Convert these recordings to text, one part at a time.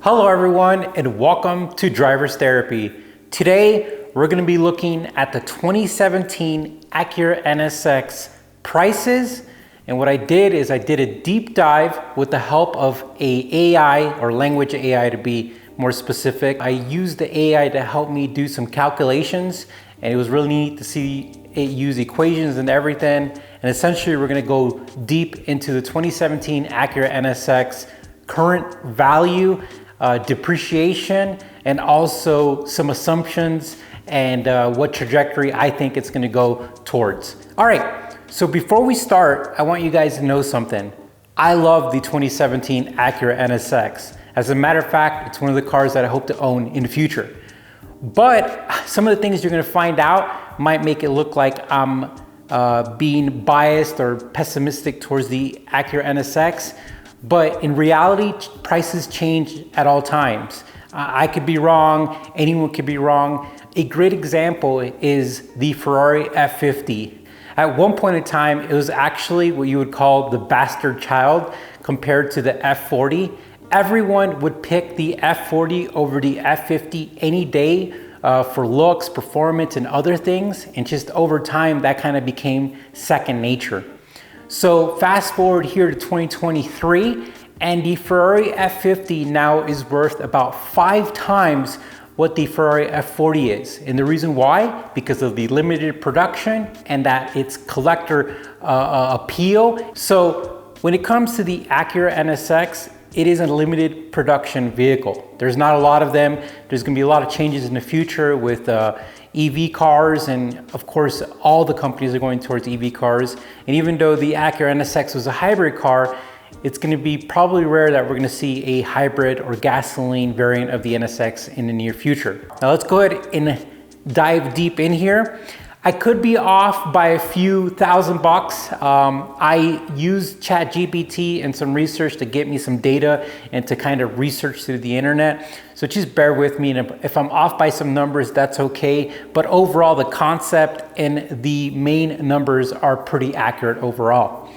Hello everyone and welcome to Driver's Therapy. Today we're going to be looking at the 2017 Acura NSX prices, and what I did is I did a deep dive with the help of a AI, or language AI to be more specific. I used the AI to help me do some calculations, and it was really neat to see it use equations and everything. And essentially we're going to go deep into the 2017 Acura NSX current value, depreciation, and also some assumptions and what trajectory I think it's going to go towards. All right, so before we start, I want you guys to know something. I love the 2017 Acura NSX. As a matter of fact, it's one of the cars that I hope to own in the future. But some of the things you're going to find out might make it look like I'm being biased or pessimistic towards the Acura NSX. But in reality, prices change at all times. I could be wrong, anyone could be wrong. A great example is the Ferrari F50. At one point in time, it was actually what you would call the bastard child compared to the F40. Everyone would pick the F40 over the F50 any day for looks, performance, and other things. And just over time, that kind of became second nature. So fast forward here to 2023, and the Ferrari F50 now is worth about 5 times what the Ferrari F40 is. And the reason why? Because of the limited production and that it's collector appeal. So when it comes to the Acura NSX, it is a limited production vehicle. There's not a lot of them. There's gonna be a lot of changes in the future with EV cars, and of course all the companies are going towards EV cars. And even though the Acura NSX was a hybrid car, it's going to be probably rare that we're going to see a hybrid or gasoline variant of the NSX in the near future. Now let's go ahead and dive deep in here. I could be off by a few $1,000. I used ChatGTP and some research to get me some data and to kind of research through the internet. So just bear with me, and if I'm off by some numbers, that's okay. But overall, the concept and the main numbers are pretty accurate overall.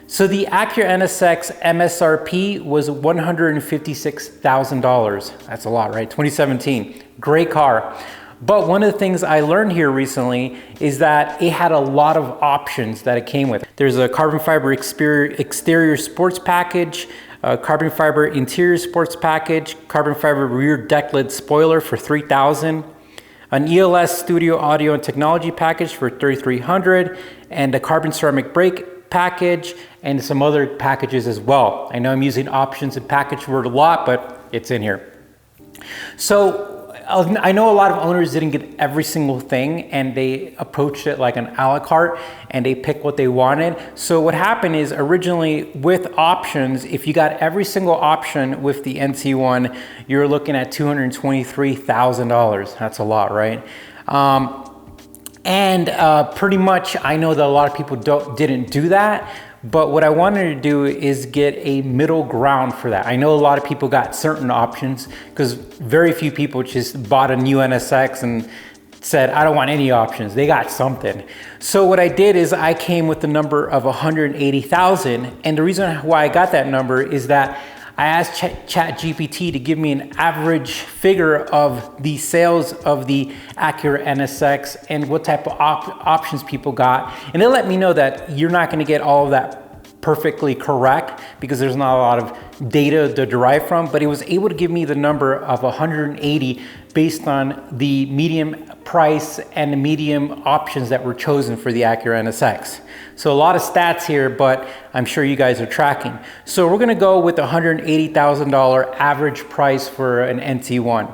So the Acura NSX MSRP was $156,000. That's a lot, right? 2017, great car. But one of the things I learned here recently is that it had a lot of options that it came with. There's a carbon fiber exterior sports package, carbon fiber interior sports package, carbon fiber rear deck lid spoiler for $3,000, an ELS studio audio and technology package for $3,300, and a carbon ceramic brake package, and some other packages as well. I know I'm using options and package word a lot, but it's in here. So I know a lot of owners didn't get every single thing, and they approached it like an a la carte and they picked what they wanted. So what happened is, originally with options, if you got every single option with the NT1, you're looking at $223,000. That's a lot, right? Pretty much I know that a lot of people didn't do that. But what I wanted to do is get a middle ground for that. I know a lot of people got certain options because very few people just bought a new NSX and said, I don't want any options. They got something. So what I did is I came with the number of 180,000. And the reason why I got that number is that I asked ChatGPT to give me an average figure of the sales of the Acura NSX and what type of options people got. And it let me know that you're not going to get all of that perfectly correct because there's not a lot of data to derive from, but it was able to give me the number of 180 based on the medium price and the medium options that were chosen for the Acura NSX. So a lot of stats here, but I'm sure you guys are tracking. So we're gonna go with $180,000 average price for an NT1.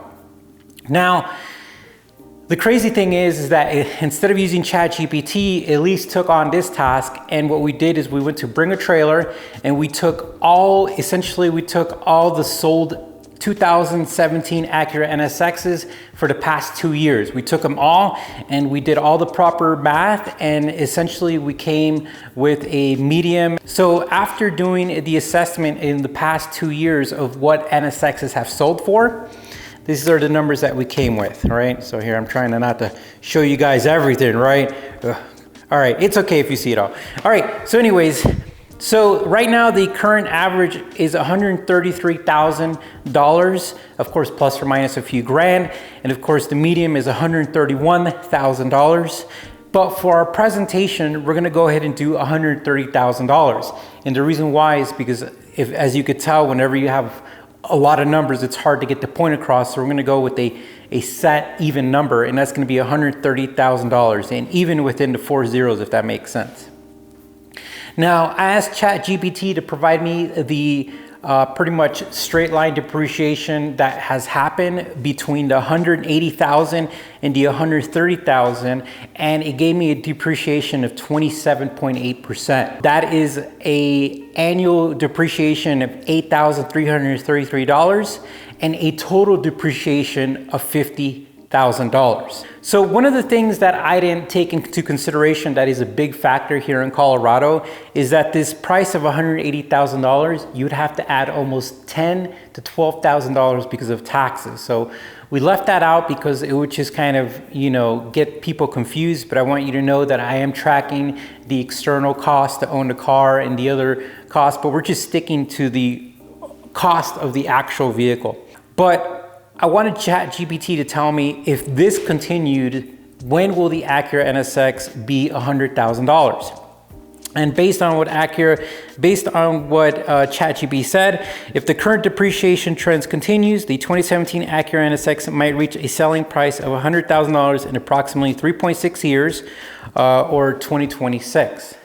Now, the crazy thing is that instead of using ChatGPT, Elise took on this task, and what we did is we went to Bringatrailer and we took all the sold 2017 Acura NSXs for the past 2 years. We took them all and we did all the proper math, and essentially we came with a medium. So after doing the assessment in the past 2 years of what NSXs have sold for, these are the numbers that we came with, right? So here, I'm trying to not to show you guys everything, right? All right, it's okay if you see it all. All right, so anyways, So right now the current average is $133,000, of course plus or minus a few grand, and of course the medium is $131,000. But for our presentation, we're gonna go ahead and do $130,000. And the reason why is because as you could tell, whenever you have a lot of numbers, it's hard to get the point across. So we're gonna go with a set even number, and that's gonna be $130,000, and even within the 4 zeros, if that makes sense. Now, I asked ChatGPT to provide me the pretty much straight line depreciation that has happened between the 180,000 and the 130,000, and it gave me a depreciation of 27.8%. That is a annual depreciation of $8,333 and a total depreciation of $50,000. So one of the things that I didn't take into consideration that is a big factor here in Colorado is that this price of $180,000, you'd have to add almost $10,000 to $12,000 because of taxes. So we left that out because it would just kind of, get people confused, but I want you to know that I am tracking the external cost to own the car and the other costs, but we're just sticking to the cost of the actual vehicle. But I wanted ChatGPT to tell me if this continued, when will the Acura NSX be $100,000? And based on what ChatGPT said, if the current depreciation trends continues, the 2017 Acura NSX might reach a selling price of $100,000 in approximately 3.6 years, or 2026.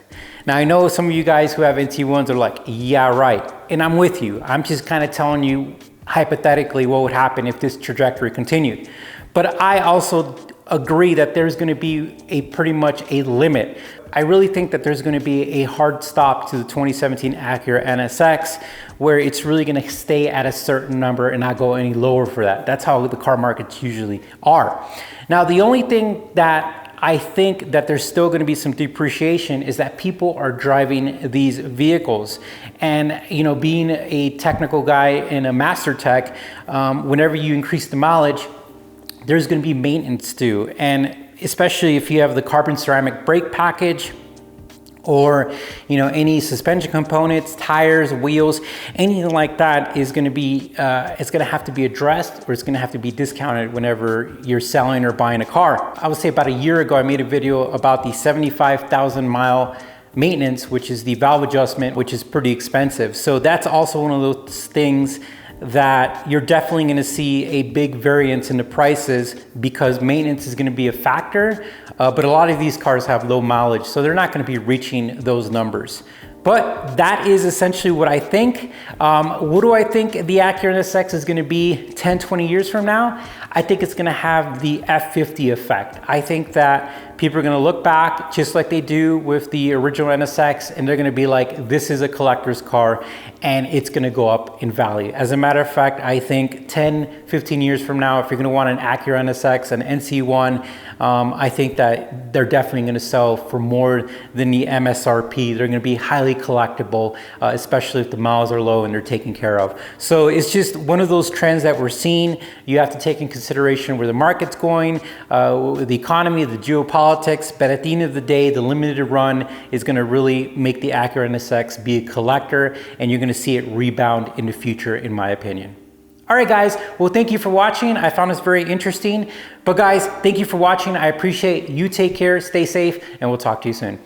Now I know some of you guys who have NT1s are like, yeah, right. And I'm with you. I'm just kind of telling you hypothetically what would happen if this trajectory continued. But I also agree that there's going to be pretty much a limit. I really think that there's going to be a hard stop to the 2017 Acura NSX where it's really going to stay at a certain number and not go any lower for that. That's how the car markets usually are. Now, the only thing that I think that there's still going to be some depreciation is that people are driving these vehicles. And, being a technical guy and a master tech, whenever you increase the mileage, there's going to be maintenance due. And especially if you have the carbon ceramic brake package, or any suspension components, tires, wheels, anything like that is going to be it's going to have to be addressed, or it's going to have to be discounted whenever you're selling or buying a car. I would say about a year ago I made a video about the 75,000 mile maintenance, which is the valve adjustment, which is pretty expensive. So that's also one of those things that you're definitely going to see a big variance in the prices because maintenance is going to be a factor, but a lot of these cars have low mileage, so they're not going to be reaching those numbers. But that is essentially what I think. What do I think the Acura NSX is going to be 10, 20 years from now? I think it's going to have the F50 effect. I think that people are going to look back just like they do with the original NSX, and they're going to be like, this is a collector's car, and it's going to go up in value. As a matter of fact, I think 10, 15 years from now, if you're going to want an Acura NSX, an NC1, I think that they're definitely going to sell for more than the MSRP. They're going to be highly collectible, especially if the miles are low and they're taken care of. So it's just one of those trends that we're seeing. You have to take in consideration where the market's going, the economy, the geopolitics, but at the end of the day, the limited run is going to really make the Acura NSX be a collector, and you're going to see it rebound in the future, in my opinion. All right, guys. Well, thank you for watching. I found this very interesting. But guys, thank you for watching. I appreciate you. Take care, stay safe, and we'll talk to you soon.